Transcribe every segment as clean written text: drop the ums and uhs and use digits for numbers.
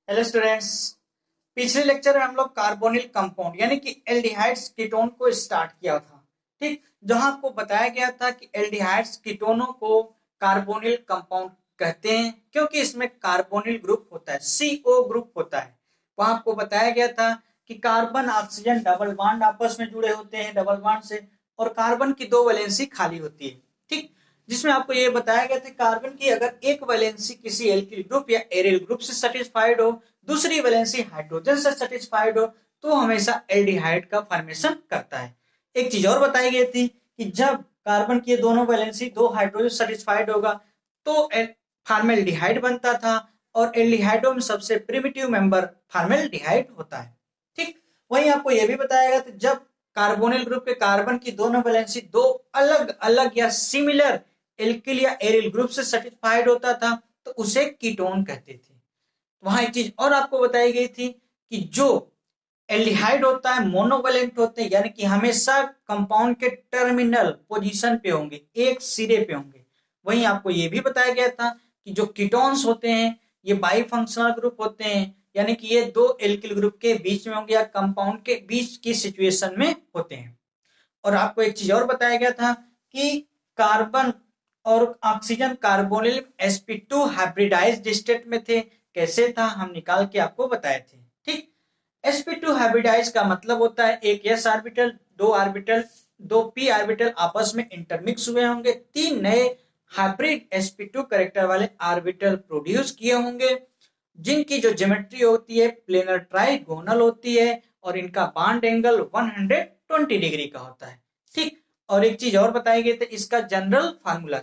Hello students. पिछले lecture में हम लोग कार्बोनिल कंपाउंड यानी कि एल्डिहाइड्स कीटोन को स्टार्ट किया था। ठीक, जहां आपको बताया गया था कि एल्डिहाइड्स कीटोनों को कार्बोनिल कंपाउंड कहते हैं क्योंकि इसमें कार्बोनिल ग्रुप होता है, CO ग्रुप होता है। वहां आपको बताया गया था कि कार्बन ऑक्सीजन डबल बॉन्ड आपस में जुड़े होते हैं डबल बॉन्ड से, और कार्बन की 2 वैलेंसी खाली होती है। ठीक, जिसमें आपको ये बताया गया था कार्बन की अगर एक वैलेंसी किसी एल्किल ग्रुप या एरिल ग्रुप से सेटिस्फाइड हो, दूसरी वैलेंसी हाइड्रोजन से सेटिस्फाइड हो, तो हमेशा एल्डिहाइड का फॉर्मेशन करता है। एक चीज और बताई गई थी कि जब कार्बन की दोनों वैलेंसी दो हाइड्रोजन सेटिस्फाइड होगा तो फॉर्मेल्डिहाइड बनता था, और एल्डिहाइडों में सबसे प्रिमिटिव मेंबर फॉर्मेल्डिहाइड होता है। ठीक, वहीं आपको यह भी बताया गया था जब कार्बोनिल ग्रुप के कार्बन की दोनों वैलेंसी दो अलग अलग या सिमिलर एल्किल या एरिल ग्रुप से सेटिस्फाइड होता था तो उसे कीटोन कहते थे। वहां एक चीज और आपको बताई गई थी कि जो एल्डिहाइड होता है मोनोवैलेंट होते हैं, यानी कि हमेशा कंपाउंड के टर्मिनल पोजीशन पे होंगे, एक सिरे पे होंगे। वहीं आपको यह भी बताया गया था कि जो कीटोन्स होते हैं ये बाई फंक्शनल ग्रुप होते हैं, यानी कि ये दो एल्किल ग्रुप के बीच में होंगे या कंपाउंड के बीच की सिचुएशन में होते हैं। और आपको एक चीज और बताया गया था कि कार्बन और oxygen carbonyl sp2 hybridised state में थे। कैसे था हम निकाल के आपको बताए थे। ठीक, sp2 हाइब्रिडाइज का मतलब होता है एक s ऑर्बिटल, दो p ऑर्बिटल आपस में इंटरमिक्स हुए होंगे, 3 नए हाइब्रिड sp2 कैरेक्टर वाले ऑर्बिटल प्रोड्यूस किए होंगे, जिनकी जो ज्योमेट्री होती है प्लेनर ट्राइगोनल होती है और इनका बॉन्ड एंगल 120 डिग्री का होता है। ठीक, और एक चीज और बताई गई थी इसका जनरल फार्मूला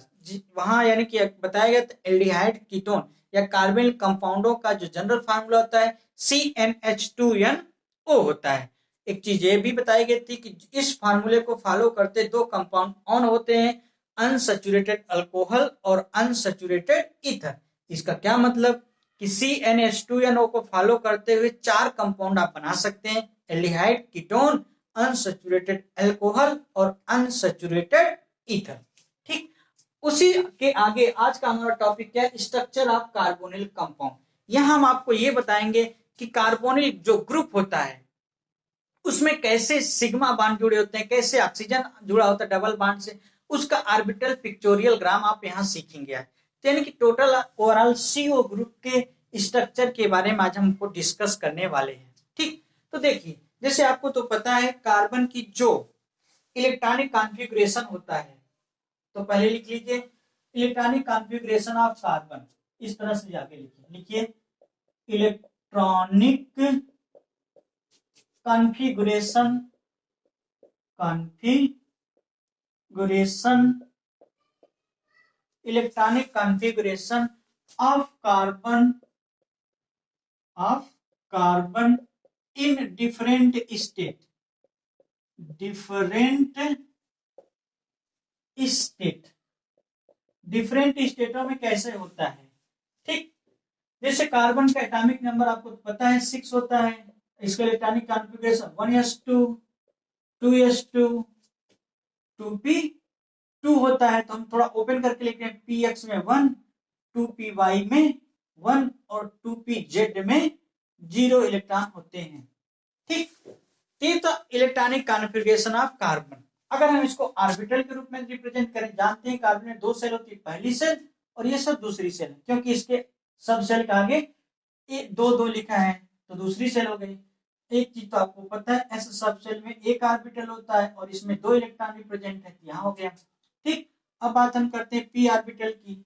वहां, यानी कि बताया गया था एल्डिहाइड कीटोन या कार्बोनिल कंपाउंडों का जो जनरल फार्मूला होता है CnH2nO होता है। एक चीज ये भी बताई गई थी कि इस फार्मूले को फॉलो करते दो कंपाउंड ऑन होते हैं, अनसैचुरेटेड अल्कोहल और अनसैचुरेटेड ईथर। इसका क्या मतलब कि CnH2nO को फॉलो करते हुए 4 कंपाउंड आप बना सकते हैं, एल्डिहाइड कीटोन, अनसैचुरेटेड अल्कोहल और अनसैचुरेटेड ईथर। ठीक, उसी के आगे आज का हमारा टॉपिक क्या है, स्ट्रक्चर ऑफ कार्बोनिल कंपाउंड। यहां हम आपको ये बताएंगे कि कार्बोनिल जो ग्रुप होता है उसमें कैसे सिग्मा बॉन्ड जुड़े होते हैं, कैसे ऑक्सीजन जुड़ा होता है डबल बॉन्ड से, उसका ऑर्बिटल पिक्टोरियल ग्राम आप यहां सीखेंगे। तो यानी कि टोटल ओवरऑल CO ग्रुप के स्ट्रक्चर के बारे में आज हमको डिस्कस करने वाले हैं। ठीक, तो देखिए जैसे आपको तो पता है कार्बन की जो इलेक्ट्रॉनिक कॉन्फ़िगरेशन होता है, तो पहले लिख लीजिए इलेक्ट्रॉनिक कॉन्फ़िगरेशन ऑफ कार्बन, इस तरह से जाके लिखिए electronic configuration electronic configuration of carbon in different स्टेटों में कैसे होता है। ठीक, जैसे कार्बन का एटॉमिक नंबर आपको पता है 6 होता है, इसका electronic configuration 1s2 2s2 2p2 होता है। तो हम थोड़ा ओपन करके लिखते हैं px में 1, 2py में 1 और 2pz में 0 इलेक्ट्रॉन होते हैं। ठीक, ये तो इलेक्ट्रॉनिक कॉन्फ़िगरेशन ऑफ कार्बन। अगर हम इसको ऑर्बिटल के रूप में रिप्रेजेंट करें, जानते हैं कार्बन में 2 सेल होती है, पहली सेल और ये सब दूसरी सेल, क्योंकि इसके सब सेल के आगे 2 लिखा है तो दूसरी सेल हो गई। एक चीज तो आपको पता है एस सब सेल में एक ऑर्बिटल होता है और इसमें 2 इलेक्ट्रॉन रिप्रेजेंट है, यहाँ हो गया। ठीक, अब बात हम करते हैं p ऑर्बिटल की।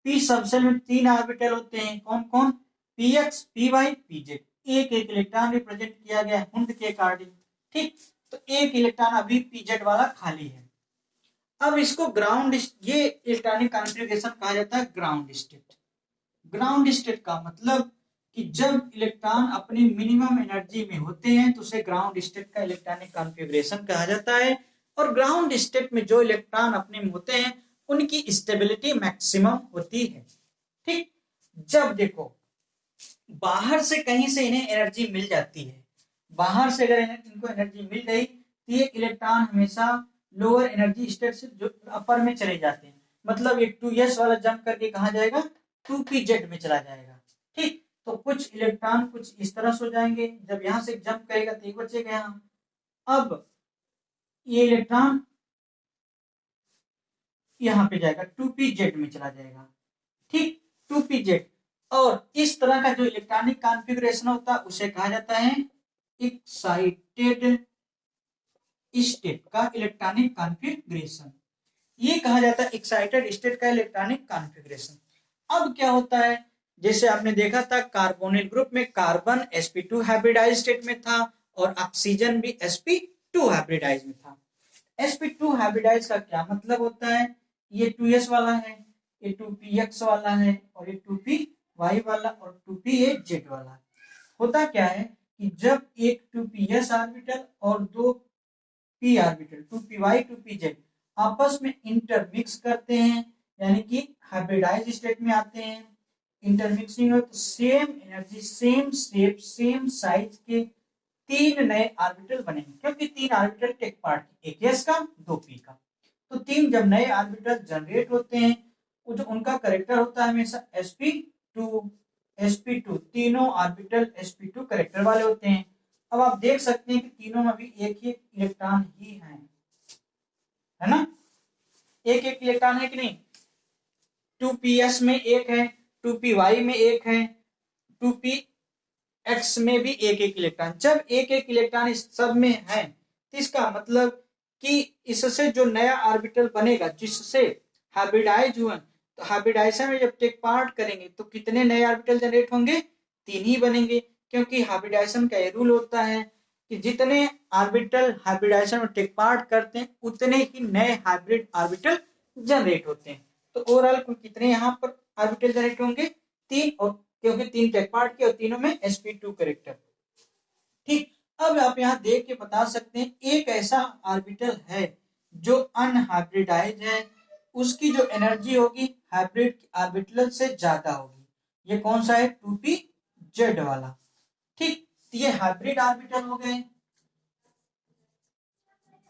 p सब सेल में 3 ऑर्बिटल होते हैं, कौन कौन, px py pz, एक इलेक्ट्रॉन रिप्रेजेंट किया गया हुंड के अकॉर्डिंग। ठीक, तो एक इलेक्ट्रॉन अभी pz वाला खाली है। अब इसको ग्राउंड, ये इलेक्ट्रॉनिक कॉन्फ़िगरेशन कहा जाता है ग्राउंड स्टेट। ग्राउंड स्टेट का मतलब कि जब इलेक्ट्रॉन अपनी मिनिमम एनर्जी में होते हैं तो उसे ग्राउंड स्टेट का इलेक्ट्रॉनिक कॉन्फ़िगरेशन कहा जाता है। और ग्राउंड स्टेट में जो इलेक्ट्रॉन अपने में होते हैं उनकी स्टेबिलिटी मैक्सिमम होती है। ठीक, जब देखो बाहर से कहीं से इन्हें एनर्जी मिल जाती है, बाहर से अगर इनको एनर्जी मिल गई तो ये इलेक्ट्रॉन हमेशा लोअर एनर्जी स्टेट से जो अपर में चले जाते हैं, मतलब ये 2s वाला जंप करके कहा जाएगा 2pz में चला जाएगा। ठीक, तो कुछ इलेक्ट्रॉन कुछ इस तरह से हो जाएंगे, जब यहां से जंप करेगा तो एक बचेगा यहाँ। अब ये इलेक्ट्रॉन यहाँ पे जाएगा 2pz में चला जाएगा, ठीक 2pz। और इस तरह का जो इलेक्ट्रॉनिक कॉन्फ़िगरेशन होता है उसे कहा जाता है एक्साइटेड स्टेट का इलेक्ट्रॉनिक कॉन्फ़िगरेशन। ये कहा जाता है एक्साइटेड स्टेट का इलेक्ट्रॉनिक कॉन्फ़िगरेशन। अब क्या होता है, जैसे आपने देखा था कार्बोनिल ग्रुप में कार्बन sp2 हाइब्रिडाइज स्टेट में था और ऑक्सीजन भी sp2 हाइब्रिडाइज में था। sp2 हाइब्रिडाइज का क्या मतलब होता है, ये 2s वाला है, ये 2px वाला है और ये 2py वाला और 2pz वाला। होता क्या है कि जब एक 2ps ऑर्बिटल और दो p ऑर्बिटल 2py 2pz आपस में इंटरमिक्स करते हैं, यानी कि हाइब्रिडाइज स्टेट में आते हैं, इंटरमिक्सिंग हो तो same energy same shape same size के तीन नए ऑर्बिटल बनेंगे, क्योंकि तीन ऑर्बिटल टेक पार्ट, एक s का दो p का। तो तीन जब नए ऑर्बिटल जनरेट होते हैं जो उनका करेक्टर होता है हमेशा sp2 तीनों ऑर्बिटल sp2 करेक्टर वाले होते हैं। अब आप देख सकते हैं कि तीनों में भी एक ही इलेक्ट्रॉन ही है ना, एक एक इलेक्ट्रॉन है कि नहीं, 2ps में एक है, 2py में एक है, 2px में भी एक एक इलेक्ट्रॉन। जब एक एक इलेक्ट्रॉन इस सब में है तो इसका मतलब कि इससे जो नया ऑर्बिटल बनेगा जिससे हाइब्रिडाइज हुआ, तो हाइब्रिडाइजेशन में जब टेक पार्ट करेंगे तो कितने नए ऑर्बिटल जनरेट होंगे, तीन ही बनेंगे, क्योंकि हाइब्रिडाइजेशन का ये रूल होता है कि जितने ऑर्बिटल हाइब्रिडाइजेशन में टेक पार्ट करते हैं उतने ही नए हाइब्रिड ऑर्बिटल जनरेट होते हैं। तो ओवरऑल कुल कितने यहाँ पर ऑर्बिटल जनरेट होंगे, तीन, और क्योंकि तीन टेक पार्ट के और तीनों में sp2 करेक्टर, ठीक। अब आप यहाँ देख के बता सकते हैं एक ऐसा ऑर्बिटल है जो अनहाइब्रिडाइज है, उसकी जो एनर्जी होगी हाइब्रिड ऑर्बिटल से ज्यादा होगी। ये कौन सा है, 2pz वाला, ठीक। तो ये हाइब्रिड ऑर्बिटल हो गए,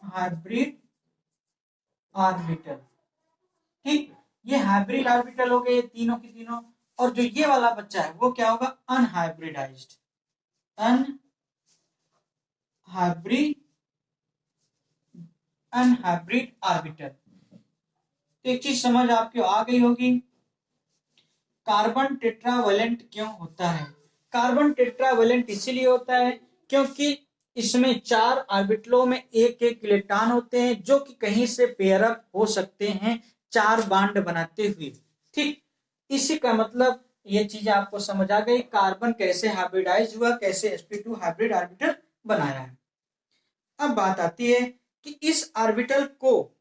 हाइब्रिड ऑर्बिटल, ठीक। ये हाइब्रिड ऑर्बिटल हो गए तीनों की तीनों। और जो ये वाला बच्चा है वो क्या होगा, अनहाइब्रिडाइज्ड, अनहाइब्रिड ऑर्बिटल। एक चीज समझ आपको आ गई होगी, कार्बन टेट्रावेलेंट क्यों होता है। कार्बन टेट्रावेलेंट इसीलिए होता है क्योंकि इसमें चार ऑर्बिटलों में एक एक इलेक्ट्रॉन होते हैं जो कि कहीं से पेयर अप हो सकते हैं चार बॉन्ड बनाते हुए, ठीक। इसी का मतलब ये चीज आपको समझ आ गई, कार्बन कैसे हाइब्रिडाइज हुआ, कैसे sp2 हाइब्रिड ऑर्बिटल बनाया है। अब बात आती है कि इस ऑर्बिटल को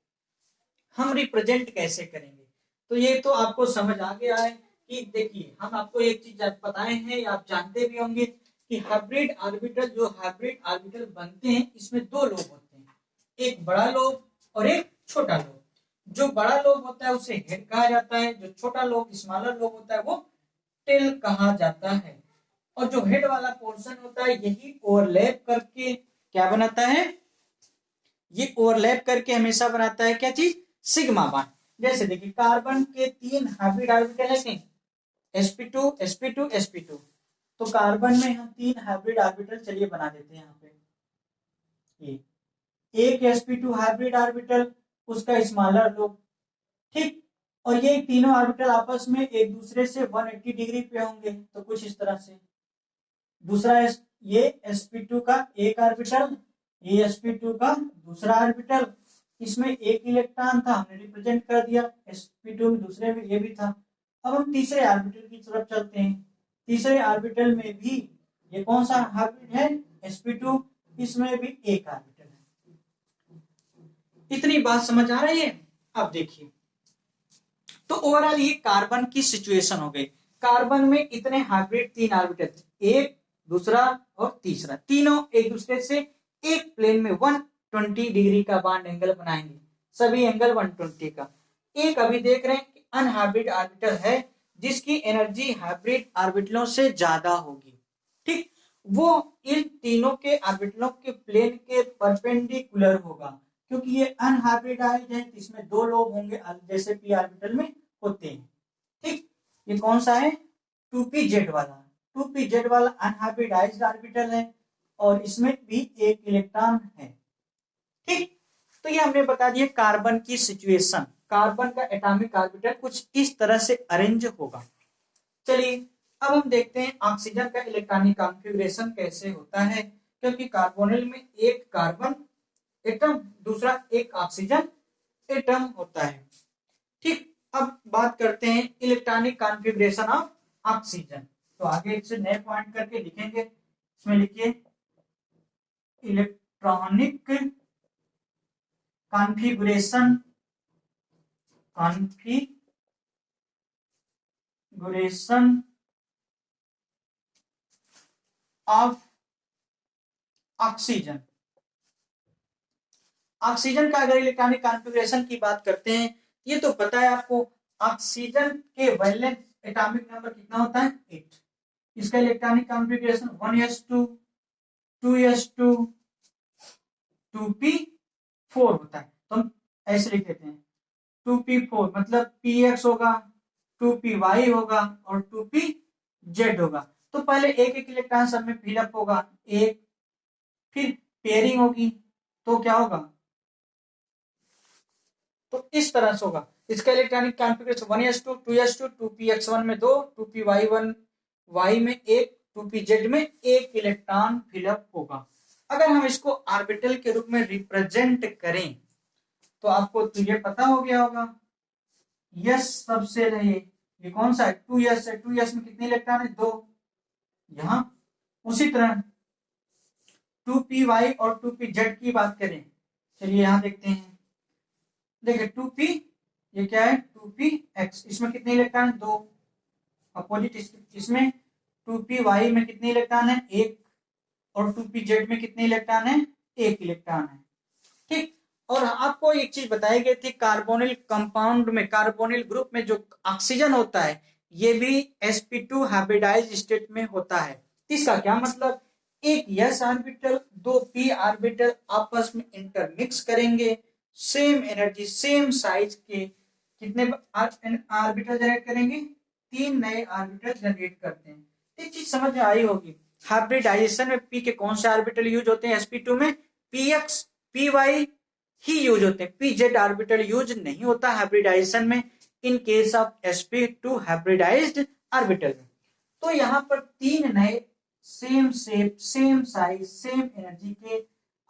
हम रिप्रेजेंट कैसे करेंगे। तो ये तो आपको समझ आ गया है कि देखिए हम आपको एक चीज बताए हैं, आप जानते भी होंगे कि हाइब्रिड ऑर्बिटल बनते हैं इसमें दो लोब होते हैं, एक बड़ा लोब और एक छोटा लोब। जो बड़ा लोब होता है उसे हेड कहा जाता है, जो छोटा लोब स्मॉलर लोब होता है वो टेल कहा जाता है। और जो हेड वाला पोर्शन होता है यही ओवरलैप करके क्या बनाता है, ये ओवरलैप करके हमेशा बनाता है क्या चीज, सिग्मा बॉन्ड। जैसे देखिए कार्बन के तीन हाइब्रिड ऑर्बिटल है कि sp2 sp2 sp2, तो कार्बन में हम तीन हाइब्रिड ऑर्बिटल चलिए बना देते हैं यहाँ पे, एक sp2 हाइब्रिड ऑर्बिटल उसका स्मॉलर लोब, ठीक। और ये तीनों ऑर्बिटल आपस में एक दूसरे से 180 डिग्री पे होंगे, तो कुछ इस तरह से। दूसरा ये sp2 का एक ऑर्बिटल, ये sp2 का दूसरा ऑर्बिटल, इसमें एक इलेक्ट्रॉन था हमने रिप्रेजेंट कर दिया, sp2 में दूसरे में ये भी था। अब हम तीसरे ऑर्बिटल की तरफ चलते हैं, तीसरे ऑर्बिटल में भी ये कौन सा हाइब्रिड है, sp2, इसमें भी एक ऑर्बिटल है। इतनी बात समझ आ रही है। अब देखिए तो ओवरऑल ये कार्बन की सिचुएशन हो गई, कार्बन में इतने हाइब्रिड तीन ऑर्बिटल थे, एक दूसरा और तीसरा, तीनों एक दूसरे से एक प्लेन में 120 डिग्री का बॉन्ड एंगल बनाएंगे, सभी एंगल 120 का। एक अभी देख रहे हैं कि अनहाइब्रिड ऑर्बिटल है जिसकी एनर्जी हाइब्रिड ऑर्बिटलों से ज्यादा होगी, ठीक। वो इन तीनों के ऑर्बिटलों के प्लेन के परपेंडिकुलर होगा, क्योंकि ये अनहाइब्रिडाइज्ड है, इसमें दो लोब होंगे जैसे पी ऑर्बिटल में होते हैं, ठीक। ये कौन सा है, 2pz वाला, 2pz वाला अनहाइब्रिडाइज्ड ऑर्बिटल है और इसमें भी एक इलेक्ट्रॉन है। ठीक, तो ये हमने बता दिया कार्बन की सिचुएशन। कार्बन का एटॉमिक ऑर्बिटल कुछ इस तरह से अरेंज होगा। चलिए अब हम देखते हैं ऑक्सीजन का इलेक्ट्रॉनिक कॉन्फ़िगरेशन कैसे होता है, क्योंकि कार्बोनिल में एक कार्बन एटम दूसरा एक ऑक्सीजन एटम होता है। ठीक, अब बात करते हैं इलेक्ट्रॉनिक कॉन्फ़िगरेशन ऑफ ऑक्सीजन। तो आगे इससे नए पॉइंट करके लिखेंगे, इसमें लिखिए electronic configuration of oxygen. Oxygen का अगर इलेक्ट्रॉनिक कॉन्फ़िगरेशन की बात करते हैं, ये तो पता है आपको, ऑक्सीजन के वैलेंस एटॉमिक नंबर कितना होता है 8। इसका electronic configuration 1s2 2s2 2p4 होता है। तो हम ऐसे लिख देते हैं 2p4 मतलब px होगा, 2py होगा और 2pz होगा। तो पहले एक एक इलेक्ट्रॉन सब में फिलअप होगा एक, फिर पेयरिंग होगी तो क्या होगा, तो इस तरह से होगा। इसका electronic configuration 1s2 2s2 2px1 में 2 2py1 y में 1 2pz में 1 इलेक्ट्रॉन फिलअप होगा। अगर हम इसको ऑर्बिटल के रूप में रिप्रेजेंट करें तो आपको तो ये पता हो गया होगा, यस सबसे रहे ये कौन सा है 2s है, 2s में कितने इलेक्ट्रॉन है 2 यहां। उसी तरह 2py और 2pz की बात करें, चलिए यहां देखते हैं, देखिए 2p ये क्या है 2px, इसमें कितने इलेक्ट्रॉन 2, अपोजिट इसमें 2py में कितने इलेक्ट्रॉन है 1 और 2pz में कितने इलेक्ट्रॉन है 1 इलेक्ट्रॉन है। ठीक, और आपको एक चीज बताई गई थी, कार्बोनिल कंपाउंड में कार्बोनिल ग्रुप में जो ऑक्सीजन होता है ये भी sp2 हाइब्रिडाइज्ड स्टेट में होता है। इसका क्या मतलब, एक s ऑर्बिटल दो p ऑर्बिटल आपस में इंटरमिक्स करेंगे, सेम एनर्जी सेम साइज के कितने ऑर्बिटल जनरेट करेंगे, 3 नए ऑर्बिटल जनरेट करते हैं। एक चीज समझ में आई होगी, हाइब्रिडाइजेशन में p के कौन से ऑर्बिटल यूज होते हैं sp2 में, px py ही यूज होते हैं, pz ऑर्बिटल यूज नहीं होता हाइब्रिडाइजेशन में in case of sp2 hybridised orbital में। तो यहाँ पर 3 नए same shape same size same energy के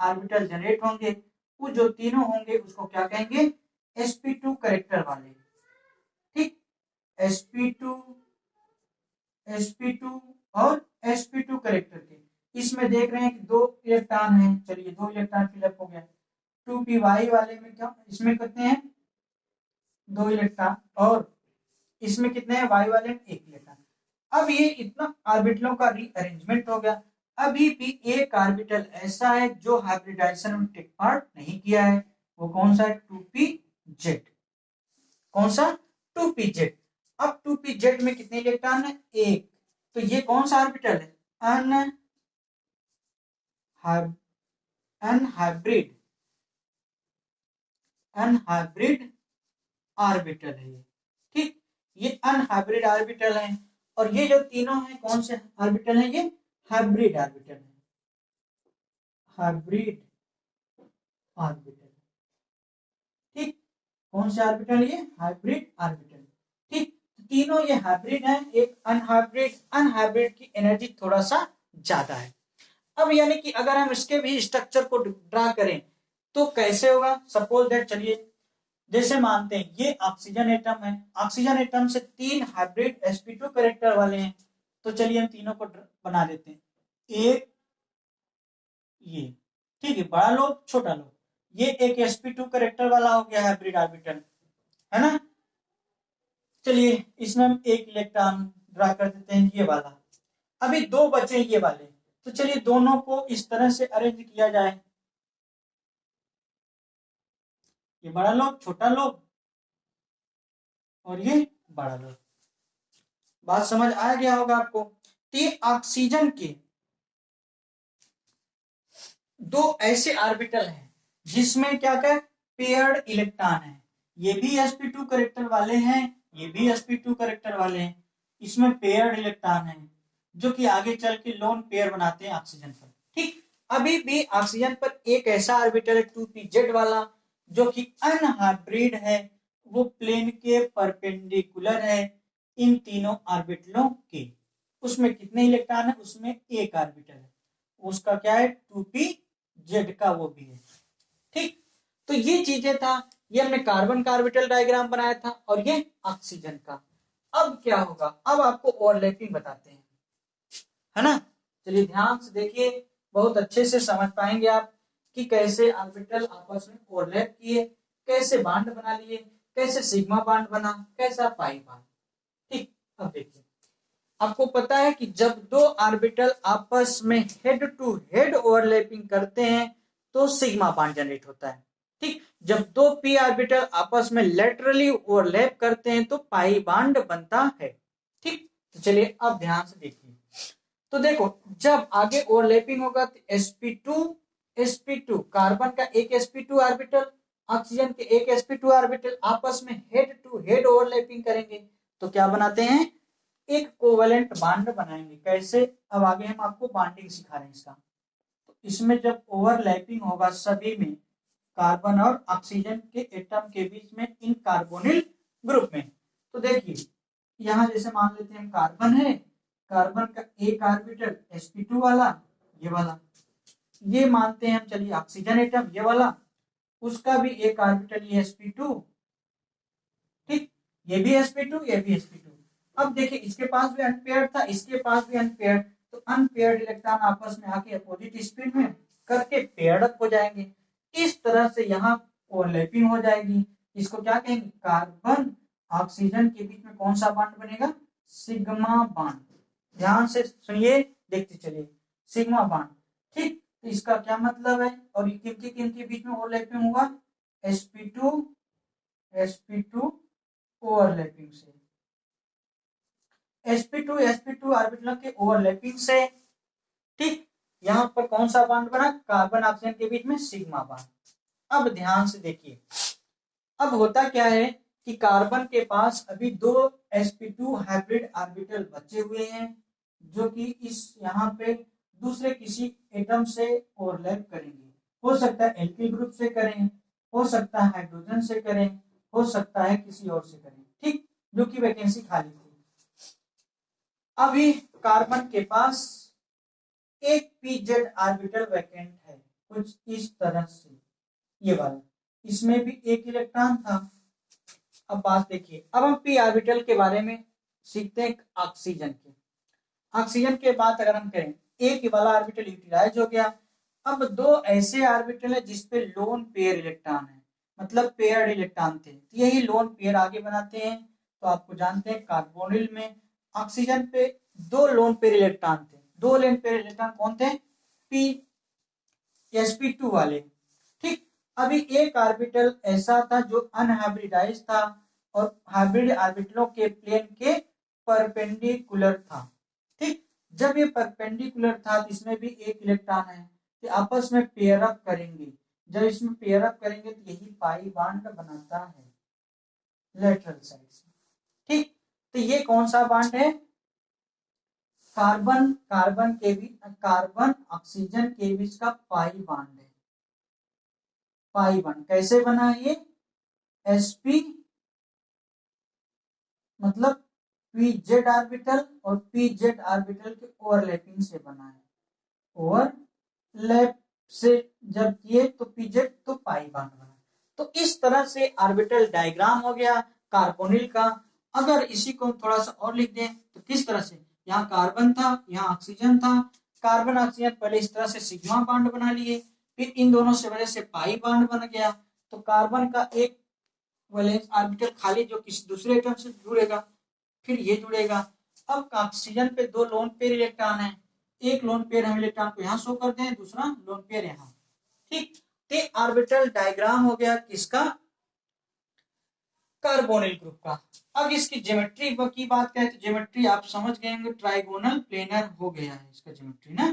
ऑर्बिटल जनरेट होंगे। वो जो तीनों होंगे उसको क्या कहेंगे sp2 करेक्टर वाले। ठीक, sp2 और sp2 करेक्टर के, इसमें देख रहे हैं कि 2 इलेक्ट्रॉन हैं, चलिए 2 इलेक्ट्रॉन फिलअप हो गया। 2py वाले में क्या, इसमें कितने हैं 2 इलेक्ट्रॉन और इसमें कितने हैं y वाले में 1 इलेक्ट्रॉन। अब ये इतना ऑर्बिटलों का रीअरेंजमेंट हो गया। अभी भी एक ऑर्बिटल ऐसा है जो हाइब्रिडाइजेशन में टेक पार्ट नहीं किया है, वो कौन सा है 2pz। कौन सा 2pz। अब 2pz में कितने इलेक्ट्रॉन है 1, तो ये कौन सा ऑर्बिटल है अनहाइब्रिड ऑर्बिटल है ये। ठीक, ये अनहाइब्रिड ऑर्बिटल है और ये जो तीनों हैं कौन से ऑर्बिटल हैं, ये हाइब्रिड ऑर्बिटल है, हाइब्रिड ऑर्बिटल। ठीक, कौन से ऑर्बिटल, ये हाइब्रिड ऑर्बिटल। ठीक, तीनों ये हाइब्रिड हैं, एक अनहाइब्रिड की एनर्जी थोड़ा सा ज्यादा है। अब यानी कि अगर हम इसके भी स्ट्रक्चर को ड्रा करें तो कैसे होगा, सपोज दैट, चलिए जैसे मानते हैं ये ऑक्सीजन एटम है, ऑक्सीजन एटम से 3 हाइब्रिड sp2 करेक्टर वाले हैं, तो चलिए हम तीनों को बना देते हैं, एक ये, ठीक है, बड़ा लोब छोटा लोब, ये एक sp2 करेक्टर वाला हो गया हाइब्रिड ऑर्बिटल, है ना। चलिए इसमें हम एक इलेक्ट्रॉन ड्रा कर देते हैं ये वाला। अभी 2 बचे ये वाले, तो चलिए दोनों को इस तरह से अरेंज किया जाए, ये बड़ा लोब छोटा लोब और ये बड़ा लोब। बात समझ आ गया होगा आपको। तो ऑक्सीजन के 2 ऐसे ऑर्बिटल हैं जिसमें क्या क्या पेयर्ड इलेक्ट्रॉन है, ये भी sp2 करेक्टर वाले हैं, ये भी sp2 करेक्टर वाले हैं, इसमें पेयर्ड इलेक्ट्रॉन है। जो कि आगे चल के लोन पेयर बनाते हैं ऑक्सीजन पर। ठीक, अभी भी ऑक्सीजन पर एक ऐसा ऑर्बिटल है 2pz वाला जो कि अनहाइब्रिड है, वो प्लेन के परपेंडिकुलर है इन तीनों ऑर्बिटलों के। उसमें कितने इलेक्ट्रॉन है? उसमें एक ऑर्बिटल है, उसका क्या है? 2pz का वो भी है। ठीक, तो ये चीजें था, ये हमने कार्बन का ऑर्बिटल डायग्राम बनाया था और ये ऑक्सीजन का। अब क्या होगा? अब आपको ओवरलैपिंग बताते हैं, है ना। चलिए ध्यान से देखिए, बहुत अच्छे से समझ पाएंगे आप कि कैसे ऑर्बिटल आपस में ओवरलैप किए, कैसे बॉन्ड बना लिए, कैसे सिग्मा बॉन्ड बना, कैसा पाई बॉन्ड। ठीक, अब देखिए, आपको पता है कि जब दो ऑर्बिटल आपस में हेड टू हेड ओवरलैपिंग करते हैं तो सिग्मा बॉन्ड जनरेट होता है। ठीक, जब दो पी ऑर्बिटल आपस में लेटरली ओवरलैप करते हैं तो पाई बॉन्ड बनता है। ठीक, तो चलिए अब ध्यान से देखिए, तो देखो जब आगे ओवरलैपिंग होगा तो sp2 कार्बन का एक sp2 ऑर्बिटल, ऑक्सीजन के एक sp2 ऑर्बिटल आपस में हेड टू हेड ओवरलैपिंग करेंगे तो क्या बनाते हैं? एक कोवेलेंट बॉन्ड बनाएंगे। कैसे? अब आगे हम आपको बॉन्डिंग सिखा रहे हैं इसका। तो इसमें जब ओवरलैपिंग होगा सभी में, कार्बन और ऑक्सीजन के एटम के बीच में इन कार्बोनिल ग्रुप में, तो देखिए यहां जैसे मान लेते हैं हम कार्बन है, कार्बन का एक ऑर्बिटल sp2 वाला, ये वाला, ये मानते हैं हम, चलिए ऑक्सीजन एटम ये वाला, उसका भी एक ऑर्बिटल ये sp2। ठीक, ये भी sp2, ये भी sp2। अब देखिए इसके पास भी अनपेयर्ड था, इसके पास भी अनपेयर्ड, तो अनपेयर्ड इलेक्ट्रॉन आपस में आके अपोजिट स्पिन में करके पेयर्ड अप हो जाएंगे। इस तरह से यहाँ ओवरलैपिंग हो जाएगी। इसको क्या कहेंगे? कार्बन ऑक्सीजन के बीच में कौन सा बॉन्ड बनेगा? Sigma bond. ध्यान से सुनिए, देखते चलिए, सिग्मा बॉन्ड। ठीक, तो इसका क्या मतलब है? और किन के बीच में ओवरलैपिंग होगा? sp2 ओवरलैपिंग से, sp2 ऑर्बिटल के ओवरलैपिंग से। ठीक, यहां पर कौन सा बॉन्ड बना? कार्बन ऑक्सीजन के बीच में सिग्मा बॉन्ड। अब ध्यान से देखिए, अब होता क्या है कि कार्बन के पास अभी दो sp2 हाइब्रिड ऑर्बिटल बचे हुए हैं जो कि इस यहाँ पे दूसरे किसी एटम से ओवरलैप करेंगे। हो सकता है एल्किल ग्रुप से करें, हो सकता है हाइड्रोजन से करें, हो सकता है किसी और से करें। ठीक, जो कि वैकेंसी खाली थी। अभी कार्बन के पास एक pz ऑर्बिटल वैकेंट है, कुछ इस तरह से, ये वाला, इसमें भी एक इलेक्ट्रॉन था। अब बात देखिए, अब हम p ऑर्बिटल के बारे में सीखते हैं ऑक्सीजन के। ऑक्सीजन के बाद अगर हम करें, एक वाला ऑर्बिटल यूटिलाइज हो गया। अब दो ऐसे ऑर्बिटल है जिसपे लोन पेयर इलेक्ट्रॉन है, मतलब पेयर्ड इलेक्ट्रॉन थे, यही लोन पेयर आगे बनाते हैं। तो आपको जानते हैं कार्बोनिल में ऑक्सीजन पे दो लोन पेयर इलेक्ट्रॉन थे। दो लोन पेयर इलेक्ट्रॉन कौन थे? p sp2 वाले। ठीक, अभी एक ऑर्बिटल ऐसा था जो अनहाइब्रिडाइज था और हाइब्रिड ऑर्बिटलों के प्लेन के परपेंडिकुलर था। ठीक, जब ये परपेंडिकुलर था तो इसमें भी एक इलेक्ट्रॉन है, तो आपस में पेयर अप करेंगे। जब इसमें पेयर अप करेंगे तो यही पाई बॉन्ड बनाता है लेटरल साइड से। ठीक, तो ये कौन सा बॉन्ड है? कार्बन कार्बन के बीच, कार्बन ऑक्सीजन के बीच का पाई बॉन्ड है। पाई बॉन्ड कैसे बना? ये sp मतलब pz ऑर्बिटल और pz ऑर्बिटल के ओवरलैपिंग से बना है। ओवरलैप से जब किए तो pz तो पाई बॉन्ड बना। तो इस तरह से ऑर्बिटल डायग्राम हो गया कार्बोनिल का। अगर इसी को थोड़ा सा और लिख दें तो किस तरह से, यहाँ कार्बन था, यहाँ ऑक्सीजन था, कार्बन ऑक्सीजन पहले इस तरह से सिग्मा बॉन्ड बना लिए, फिर इन दोनों से वजह से पाई बॉन्ड बन गया। तो कार्बन का एक वैलेंस ऑर्बिटल खाली जो किसी दूसरे एटम से जुड़ेगा, फिर ये जुड़ेगा। अब ऑक्सीजन पे दो लोन पेयर इलेक्ट्रॉन है, एक लोन पेयर हम इलेक्ट्रॉन को यहाँ शो कर दें, दूसरा लोन पेयर यहाँ। ठीक, ते ऑर्बिटल डायग्राम हो गया किसका? कार्बोनिल ग्रुप का। अब इसकी ज्योमेट्री की बात करें तो ज्योमेट्री आप समझ गए होंगे, ट्राइगोनल प्लेनर हो गया है इसका ज्योमेट्री ना,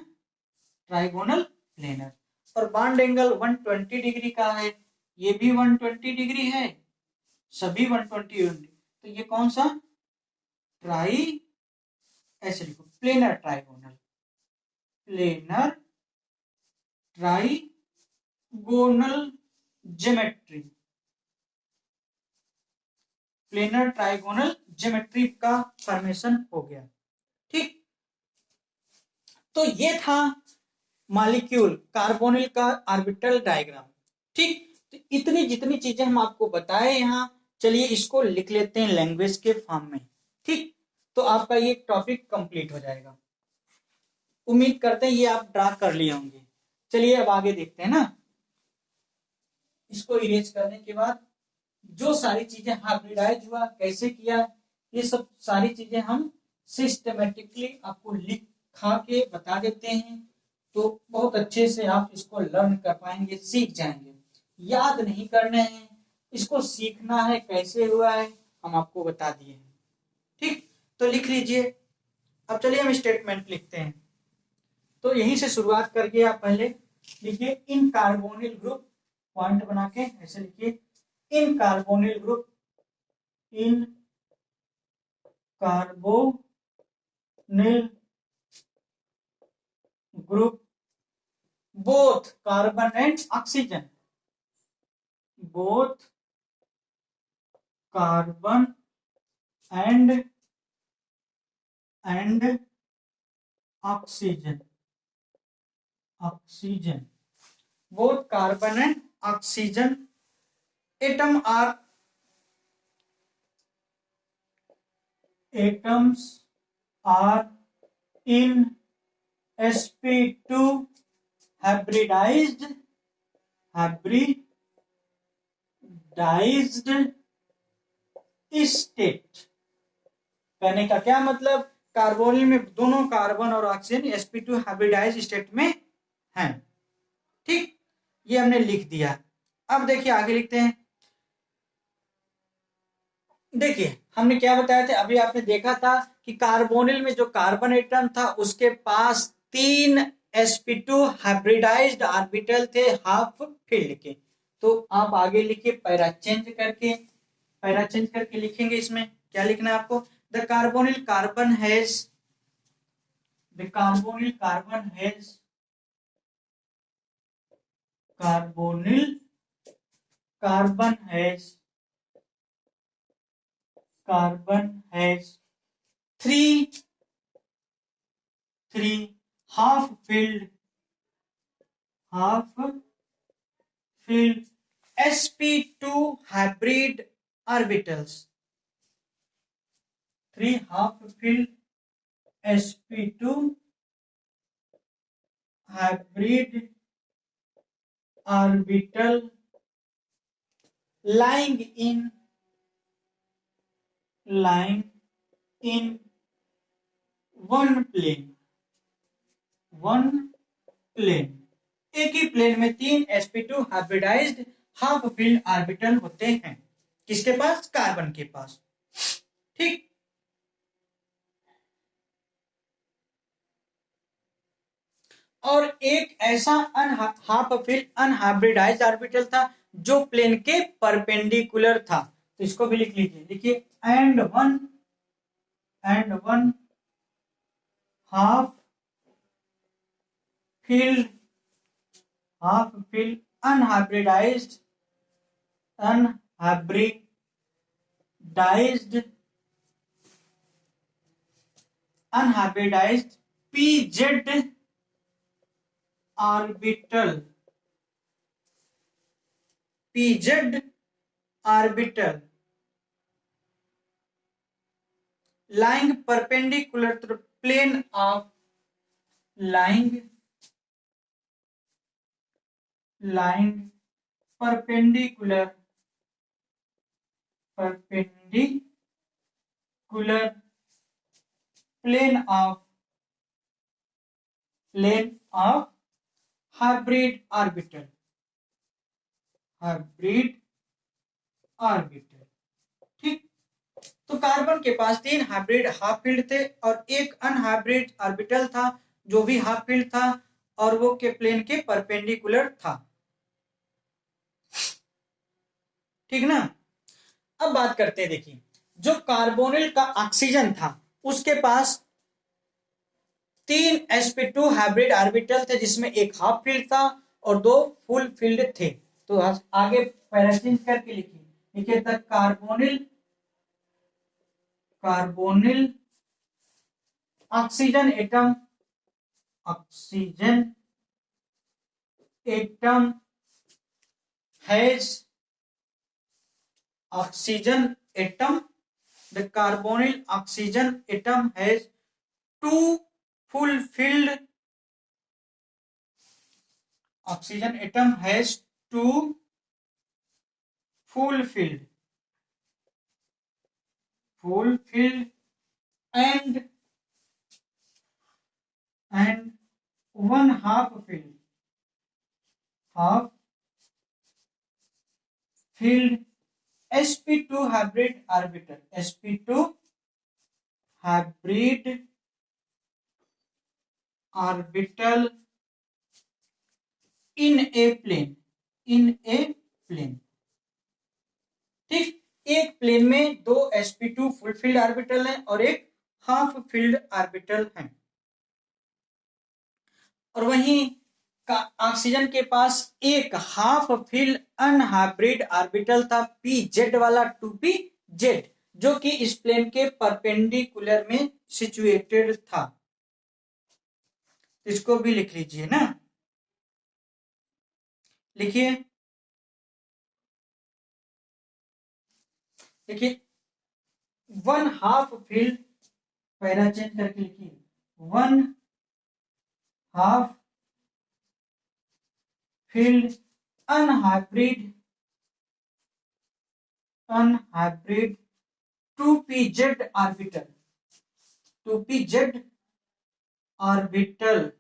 ट्राइगोनल प्लेनर। और बॉन्ड एंगल 120 डिग्री का है, ये भी 120 डिग्री है, सभी 120 डिग्री। तो ये कौन सा? ट्राई, ऐसे लिखो planar trigonal, planar trigonal geometry, planar trigonal geometry का फॉर्मेशन हो गया। ठीक, तो ये था मॉलिक्यूल कार्बोनिल का ऑर्बिटल डायग्राम। ठीक, तो इतनी जितनी चीजें हम आपको बताए यहाँ, चलिए इसको लिख लेते हैं लैंग्वेज के फॉर्म में। ठीक, तो आपका ये टॉपिक कंप्लीट हो जाएगा। उम्मीद करते हैं ये आप ड्रा कर लिए होंगे। चलिए अब आगे देखते हैं ना। इसको इरेज करने के बाद जो सारी चीजें हाइब्रिडाइज हुआ, कैसे किया, ये सब सारी चीजें हम सिस्टमेटिकली आपको लिखा के बता देते हैं, तो बहुत अच्छे से आप इसको लर्न कर पाएंगे, सीख जाएंगे। याद नहीं करने हैं, इसको सीखना है, कैसे हुआ है हम आपको बता दिए हैं। ठीक, तो लिख लीजिए। अब चलिए हम स्टेटमेंट लिखते हैं। तो यहीं से शुरुआत करके आप पहले लिखिए इन कार्बोनिल ग्रुप, पॉइंट बना के ऐसे लिखिए, इन carbonyl group, in carbonyl group both carbon and oxygen, both carbon and oxygen, oxygen, both carbon and oxygen atoms are in sp2 hybridized state। कहने का क्या मतलब, कार्बोनिल में दोनों कार्बन और ऑक्सीजन sp2 हाइब्रिडाइज्ड स्टेट में हैं। ठीक, ये हमने लिख दिया। अब देखिए आगे लिखते हैं। देखिए हमने क्या बताया था, अभी आपने देखा था कि कार्बोनिल में जो कार्बन एटम था उसके पास 3 sp2 हाइब्रिडाइज्ड ऑर्बिटल थे हाफ फील्ड के। तो आप आगे लिखिए पैरा चेंज करके लिखेंगे। इसमें क्या लिखना है आपको, the carbonyl carbon has three half-filled sp2 hybrid orbitals, 3 half-filled sp2 hybrid orbital lying in one plane, एक ही प्लेन में 3 sp2 hybridised half filled orbital होते हैं। किसके पास, कार्बन के पास। ठीक, और एक ऐसा हाफ फील्ड अनहाइब्रिडाइज्ड ऑर्बिटल था जो प्लेन के परपेंडिकुलर था। तो इसको भी लिख लीजिए, लिखिए and one half field unhybridised pz orbital lying perpendicular to the plane of perpendicular plane of hybrid orbital। ठीक, तो कार्बन के पास 3 हाइब्रिड हाफ फील्ड थे और एक अनहाइब्रिड ऑर्बिटल था जो भी हाफ फील्ड था और वो के प्लेन के परपेंडिकुलर था। ठीक ना। अब बात करते हैं, देखिए जो कार्बोनिल का ऑक्सीजन था उसके पास 3 sp2 हाइब्रिड ऑर्बिटल थे जिसमें एक हाफ फील्ड था और 2 फुल फील्ड थे। तो आगे पैरा चेंज करके लिखिए the carbonyl oxygen atom has the carbonyl oxygen atom has two fulfilled and one half filled sp2 hybrid orbital in a plane। ठीक, एक प्लेन में 2 sp2 फुल फील्ड ऑर्बिटल है और एक हाफ फील्ड ऑर्बिटल है। और वहीं ऑक्सीजन के पास एक हाफ फील्ड अनहाइब्रिड ऑर्बिटल था pz वाला 2pz, जो कि इस प्लेन के परपेंडिकुलर में सिचुएटेड था। इसको भी लिख लीजिए ना, लिखिए 1 हाफ फील्ड, पैरा चेंज करके लिखिए 1 half field unhybrid 2pz orbital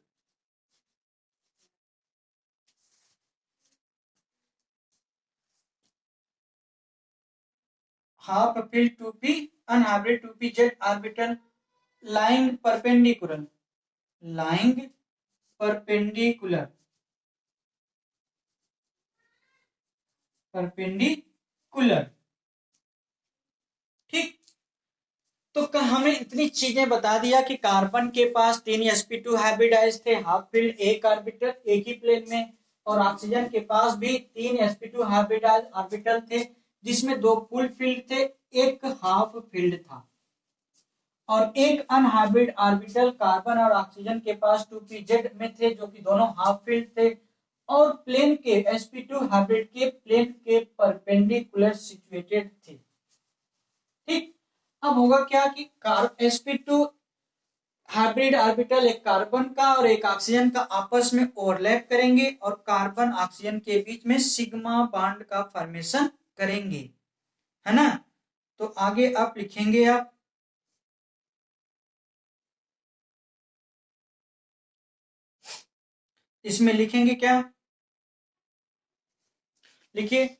half filled 2p unhybrid 2pz orbital lying perpendicular ठीक। तो हमें इतनी चीजें बता दिया कि कार्बन के पास 3 sp2 हाइब्रिडाइज थे, हाफ फील्ड एक ऑर्बिटल एक ही प्लेन में, और ऑक्सीजन के पास भी 3 sp2 हाइब्रिडाइज ऑर्बिटल थे जिसमें 2 फुल फील्ड थे, एक हाफ फील्ड था, और एक अनहाइब्रिड ऑर्बिटल कार्बन और ऑक्सीजन के पास 2pz में थे जो कि दोनों हाफ फील्ड थे, और प्लेन के sp2 हाइब्रिड के प्लेन के परपेंडिकुलर सिचुएटेड थे। ठीक, अब होगा क्या कि sp2 हाइब्रिड ऑर्बिटल एक कार्बन का और एक ऑक्सीजन का आपस में ओवरलैप करेंगे और कार्बन ऑक्सीजन के बीच में सिग्मा बॉन्ड का फॉर्मेशन करेंगे, है ना। तो आगे आप लिखेंगे, आप इसमें लिखेंगे क्या, लिखिए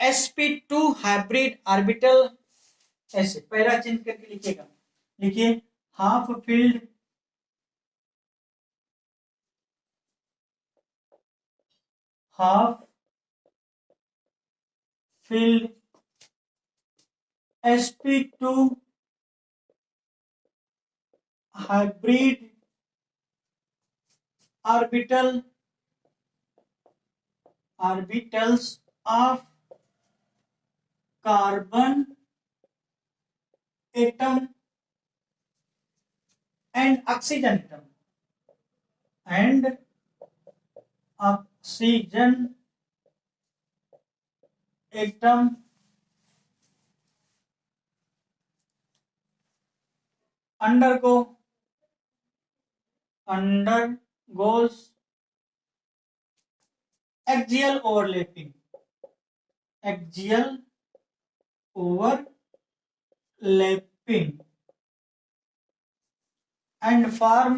sp2 हाइब्रिड ऑर्बिटल, ऐसे पैरा चेंज करके लिखिएगा, लिखिए half field sp2 hybrid orbitals of carbon atom and oxygen atom undergoes axial overlapping and form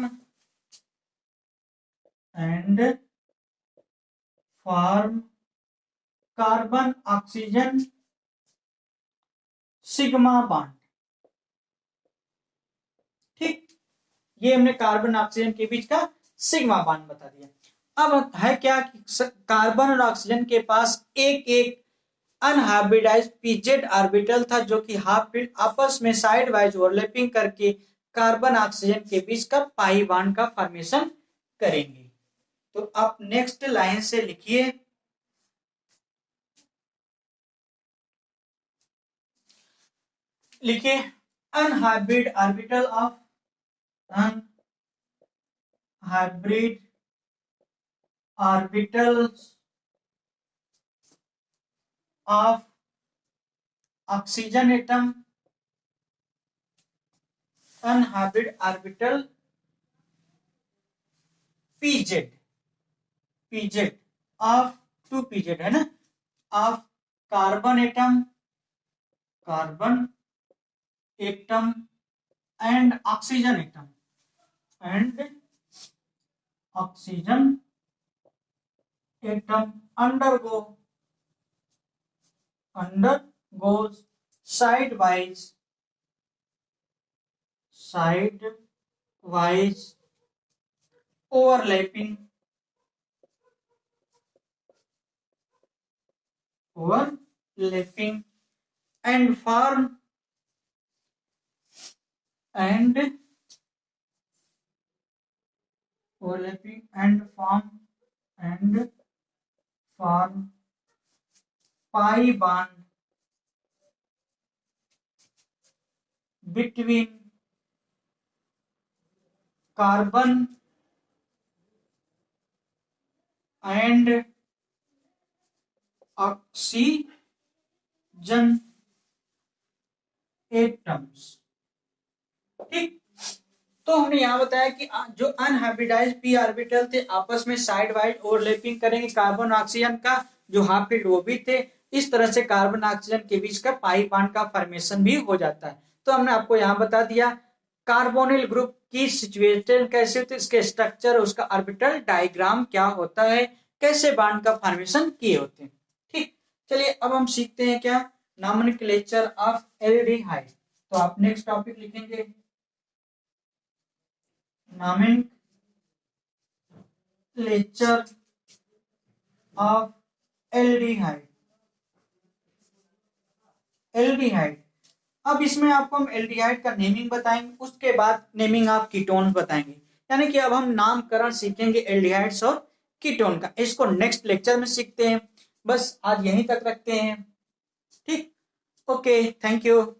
carbon oxygen sigma bond. ठीक, ये हमने कार्बन ऑक्सीजन के बीच का सिग्मा बॉन्ड बता दिया। अब है क्या कि कार्बन और ऑक्सीजन के पास एक एक अनहाइब्रिडाइज्ड pz ऑर्बिटल था जो कि हाफ फील्ड आपस में साइड वाइज ओवरलैपिंग करके कार्बन ऑक्सीजन के बीच का पाई बॉन्ड का फॉर्मेशन करेंगे। तो आप नेक्स्ट लाइन से लिखिए, unhybrid orbital of oxygen atom, unhybrid orbital PZ of 2 PZ है ना, of carbon atom and oxygen atom undergoes side-wise overlapping and form pi bond between carbon and oxygen atoms. ठीक, तो हमने यहाँ बताया कि जो अनहाइब्रिडाइज्ड पी ऑर्बिटल थे आपस में साइड वाइज ओवरलैपिंग करेंगे, कार्बन ऑक्सीजन का जो हाफ फील्ड वो भी थे, इस तरह से कार्बन ऑक्सीजन के बीच का पाई बॉन्ड का फॉर्मेशन भी हो जाता है। तो हमने आपको यहाँ बता दिया कार्बोनिल ग्रुप की सिचुएशन कैसे होती है, इसके स्ट्रक्चर, उसका ऑर्बिटल डायग्राम क्या होता है, कैसे बॉन्ड का फॉर्मेशन किए होते हैं। ठीक, चलिए अब हम सीखते हैं क्या, नॉमेनक्लेचर ऑफ एल्डिहाइड। तो आप नेक्स्ट टॉपिक लिखेंगे नॉमेनक्लेचर ऑफ एल्डिहाइड। अब इसमें आपको हम एल्डिहाइड का नेमिंग बताएंगे, उसके बाद नेमिंग ऑफ कीटोन्स बताएंगे, यानी कि अब हम नामकरण सीखेंगे एल्डिहाइड्स और कीटोन का। इसको नेक्स्ट लेक्चर में सीखते हैं, बस आज यहीं तक रखते हैं। ठीक, ओके, थैंक यू।